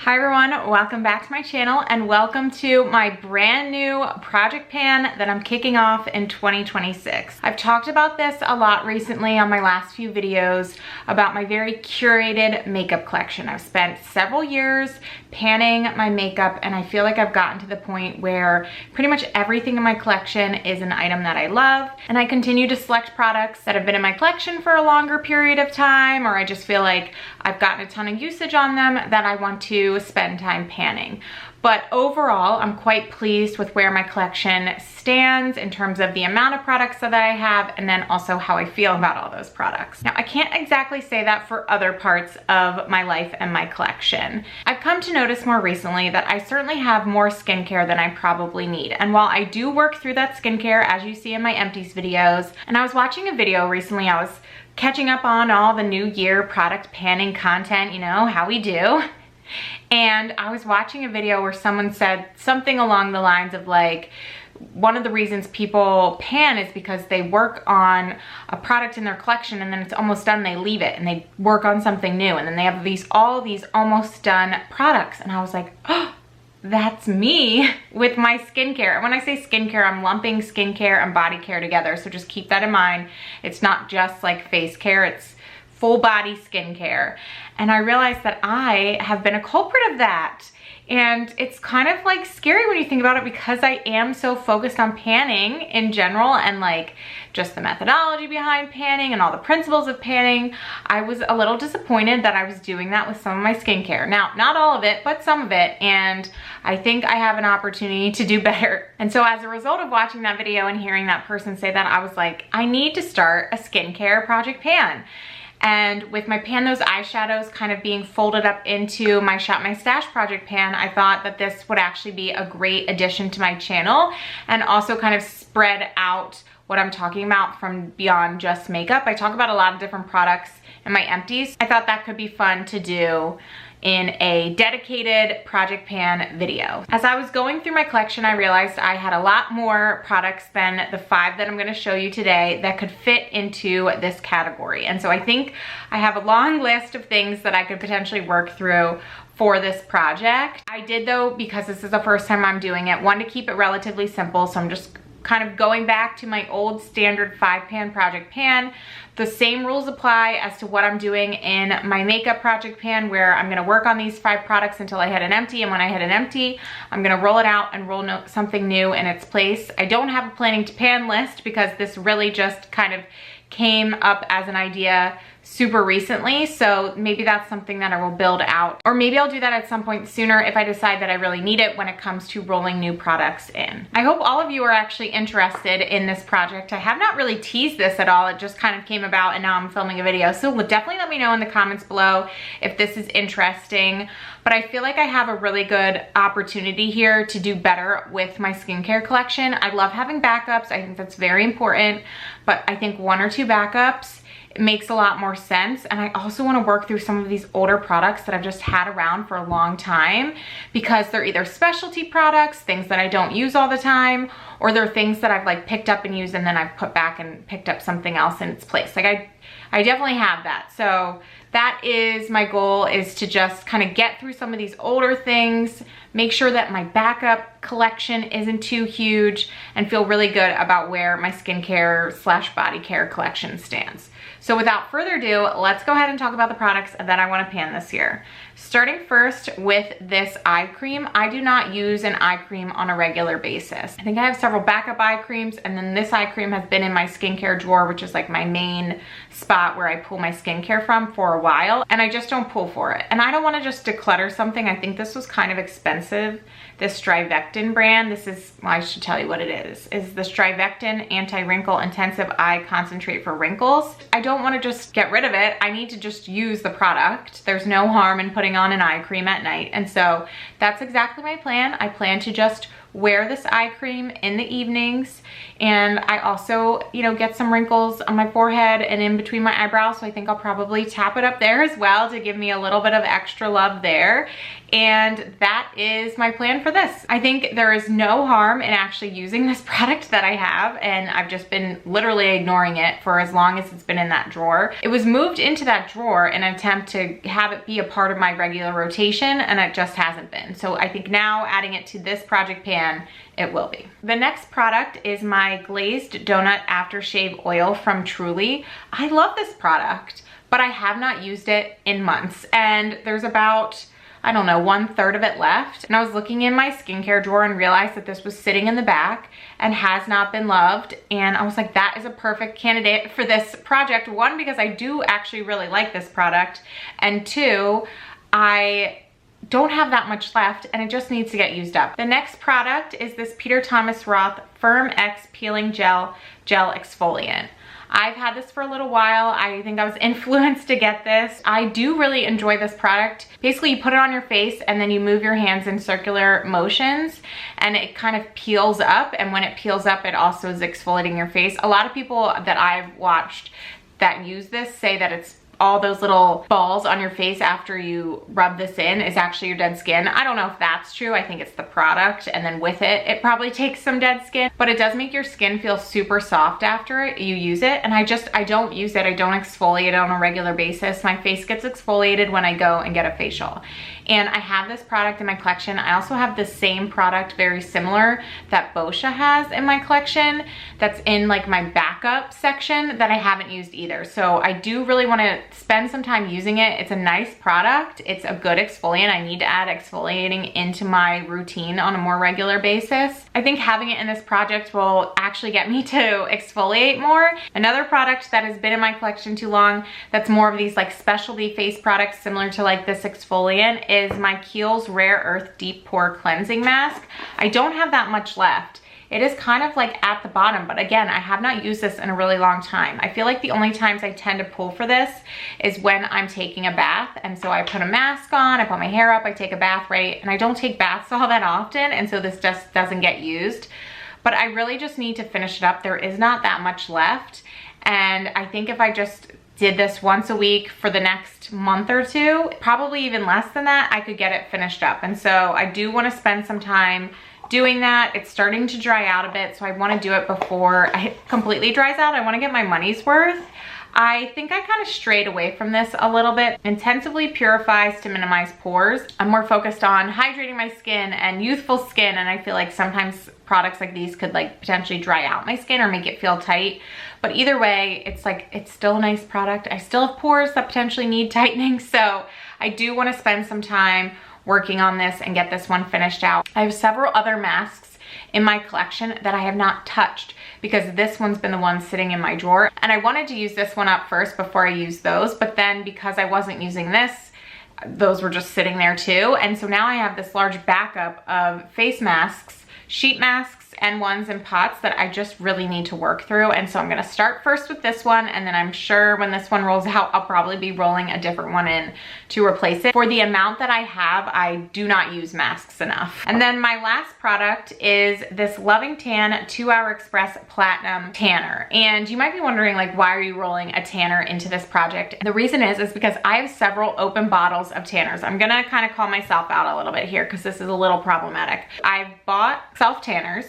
Hi everyone, welcome back to my channel and welcome to my brand new project pan that I'm kicking off in 2026. I've talked about this a lot recently on my last few videos about my very curated makeup collection. I've spent several years panning my makeup and I feel like I've gotten to the point where pretty much everything in my collection is an item that I love, and I continue to select products that have been in my collection for a longer period of time, or I just feel like I've gotten a ton of usage on them that I want to spend time panning. But overall, I'm quite pleased with where my collection stands in terms of the amount of products that I have and then also how I feel about all those products. Now, I can't exactly say that for other parts of my life and my collection. I've come to notice more recently that I certainly have more skincare than I probably need. And while I do work through that skincare, as you see in my empties videos, and I was watching a video recently, I was catching up on all the new year product panning content, you know, how we do. And I was watching a video where someone said something along the lines of like, one of the reasons people pan is because they work on a product in their collection and then it's almost done, they leave it and they work on something new, and then they have all these almost done products. And I was like, oh, that's me with my skincare. And when I say skincare, I'm lumping skincare and body care together. So just keep that in mind. It's not just like face care, it's full body skincare. And I realized that I have been a culprit of that. And it's kind of like scary when you think about it, because I am so focused on panning in general and like just the methodology behind panning and all the principles of panning. I was a little disappointed that I was doing that with some of my skincare. Now, not all of it, but some of it. And I think I have an opportunity to do better. And so as a result of watching that video and hearing that person say that, I was like, I need to start a skincare project pan. And with my Pan Those eyeshadows kind of being folded up into my Shop My Stash project pan, I thought that this would actually be a great addition to my channel and also kind of spread out what I'm talking about from beyond just makeup. I talk about a lot of different products in my empties. I thought that could be fun to do in a dedicated project pan video. As I was going through my collection, I realized I had a lot more products than the 5 that I'm gonna show you today that could fit into this category. And so I think I have a long list of things that I could potentially work through for this project. I did though, because this is the first time I'm doing it, want to keep it relatively simple, so I'm just kind of going back to my old standard 5-pan project pan. The same rules apply as to what I'm doing in my makeup project pan, where I'm gonna work on these 5 products until I hit an empty, and when I hit an empty, I'm gonna roll it out and roll something new in its place. I don't have a planning to pan list because this really just kind of came up as an idea super recently, so maybe that's something that I will build out, or maybe I'll do that at some point sooner if I decide that I really need it when it comes to rolling new products in. I hope all of you are actually interested in this project. I have not really teased this at all, it just kind of came about and now I'm filming a video, so definitely let me know in the comments below if this is interesting. But I feel like I have a really good opportunity here to do better with my skincare collection. I love having backups, I think that's very important, but I think 1 or 2 backups, it makes a lot more sense. And I also want to work through some of these older products that I've just had around for a long time, because they're either specialty products, things that I don't use all the time, or they're things that I've like picked up and used and then I've put back and picked up something else in its place. Like I definitely have that. So that is my goal, is to just kind of get through some of these older things, make sure that my backup collection isn't too huge, and feel really good about where my skincare / body care collection stands. So without further ado, let's go ahead and talk about the products that I want to pan this year. Starting first with this eye cream. I do not use an eye cream on a regular basis. I think I have several backup eye creams, and then this eye cream has been in my skincare drawer, which is like my main spot where I pull my skincare from, for a while, and I just don't pull for it. And I don't want to just declutter something. I think this was kind of expensive. This Strivectin brand, this is, well, I should tell you what it is the Strivectin Anti-Wrinkle Intensive Eye Concentrate for Wrinkles. I don't want to just get rid of it. I need to just use the product. There's no harm in putting on an eye cream at night. And so that's exactly my plan. I plan to just wear this eye cream in the evenings, and I also, you know, get some wrinkles on my forehead and in between my eyebrows, so I think I'll probably tap it up there as well to give me a little bit of extra love there. And that is my plan for this. I think there is no harm in actually using this product that I have, and I've just been literally ignoring it for as long as it's been in that drawer. It was moved into that drawer in an attempt to have it be a part of my regular rotation, and it just hasn't been. So I think now adding it to this project pan, it will be. The next product is my Glazed Donut Aftershave Oil from Truly. I love this product, but I have not used it in months, and there's about, I don't know, 1/3 of it left. And I was looking in my skincare drawer and realized that this was sitting in the back and has not been loved. And I was like, that is a perfect candidate for this project. One, because I do actually really like this product. And two, I don't have that much left and it just needs to get used up. The next product is this Peter Thomas Roth Firm X Peeling Gel Exfoliant. I've had this for a little while. I think I was influenced to get this. I do really enjoy this product. Basically, you put it on your face and then you move your hands in circular motions and it kind of peels up. And when it peels up, it also is exfoliating your face. A lot of people that I've watched that use this say that it's all those little balls on your face after you rub this in is actually your dead skin. I don't know if that's true. I think it's the product, and then with it, it probably takes some dead skin, but it does make your skin feel super soft after you use it. And I don't use it. I don't exfoliate it on a regular basis. My face gets exfoliated when I go and get a facial. And I have this product in my collection. I also have the same product, very similar, that Boscia has in my collection that's in like my backup section that I haven't used either. So I do really want to spend some time using it. It's a nice product. It's a good exfoliant. I need to add exfoliating into my routine on a more regular basis. I think having it in this project will actually get me to exfoliate more. Another product that has been in my collection too long that's more of these like specialty face products similar to like this exfoliant is my Kiehl's Rare Earth Deep Pore Cleansing Mask. I don't have that much left. It is kind of like at the bottom, but again, I have not used this in a really long time. I feel like the only times I tend to pull for this is when I'm taking a bath. And so I put a mask on, I put my hair up, I take a bath, right? And I don't take baths all that often, and so this just doesn't get used. But I really just need to finish it up. There is not that much left. And I think if I just did this once a week for the next month or two, probably even less than that, I could get it finished up. And so I do want to spend some time doing that. It's starting to dry out a bit, so I want to do it before it completely dries out. I want to get my money's worth. I think I kind of strayed away from this a little bit. Intensively purifies to minimize pores. I'm more focused on hydrating my skin and youthful skin, and I feel like sometimes products like these could like potentially dry out my skin or make it feel tight. But either way, it's like, it's still a nice product. I still have pores that potentially need tightening, so I do want to spend some time working on this and get this one finished out. I have several other masks in my collection that I have not touched because this one's been the one sitting in my drawer, and I wanted to use this one up first before I use those, but then because I wasn't using this, those were just sitting there too. And so now I have this large backup of face masks, sheet masks, and ones in pots that I just really need to work through. And so I'm gonna start first with this one, and then I'm sure when this one rolls out, I'll probably be rolling a different one in to replace it. For the amount that I have, I do not use masks enough. And then my last product is this Loving Tan 2 Hour Express Platinum Tanner. And you might be wondering, like, why are you rolling a tanner into this project? The reason is because I have several open bottles of tanners. I'm gonna kind of call myself out a little bit here because this is a little problematic. I've bought self tanners,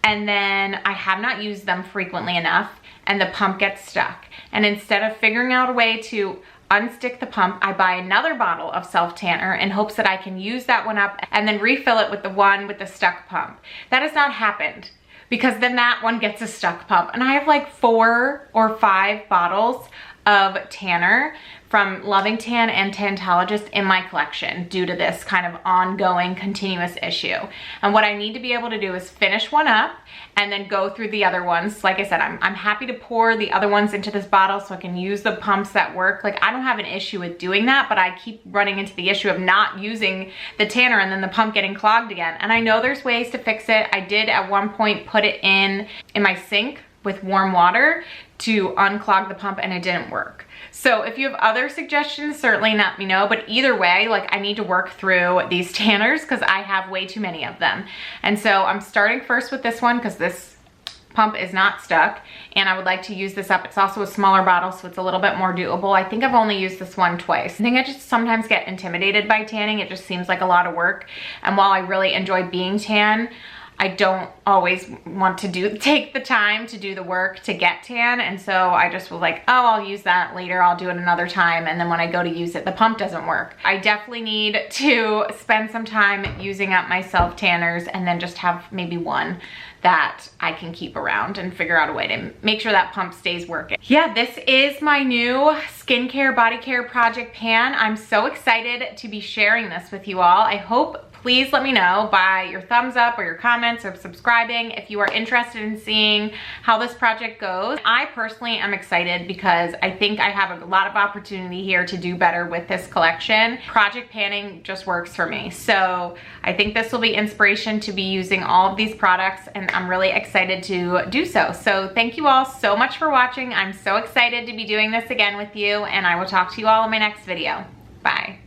and then I have not used them frequently enough, and the pump gets stuck. And instead of figuring out a way to unstick the pump, I buy another bottle of self tanner in hopes that I can use that one up and then refill it with the one with the stuck pump. That has not happened, because then that one gets a stuck pump. And I have like 4 or 5 bottles of tanner from Loving Tan and Tantologist in my collection due to this kind of ongoing continuous issue. And what I need to be able to do is finish one up and then go through the other ones. Like I said, I'm happy to pour the other ones into this bottle so I can use the pumps that work. Like, I don't have an issue with doing that, but I keep running into the issue of not using the tanner and then the pump getting clogged again. And I know there's ways to fix it. I did at one point put it in my sink with warm water to unclog the pump and it didn't work. So if you have other suggestions, certainly let me know. But either way, like, I need to work through these tanners because I have way too many of them. And so I'm starting first with this one because this pump is not stuck and I would like to use this up. It's also a smaller bottle, so it's a little bit more doable. I think I've only used this one twice. I think I just sometimes get intimidated by tanning. It just seems like a lot of work. And while I really enjoy being tan, I don't always want to take the time to do the work to get tan. And so I just was like, oh, I'll use that later. I'll do it another time. And then when I go to use it, the pump doesn't work. I definitely need to spend some time using up my self tanners and then just have maybe one that I can keep around and figure out a way to make sure that pump stays working. Yeah, this is my new skincare body care project pan. I'm so excited to be sharing this with you all. I hope, please let me know by your thumbs up or your comments or subscribing if you are interested in seeing how this project goes. I personally am excited because I think I have a lot of opportunity here to do better with this collection. Project panning just works for me. So I think this will be inspiration to be using all of these products, and I'm really excited to do so. So thank you all so much for watching. I'm so excited to be doing this again with you, and I will talk to you all in my next video. Bye.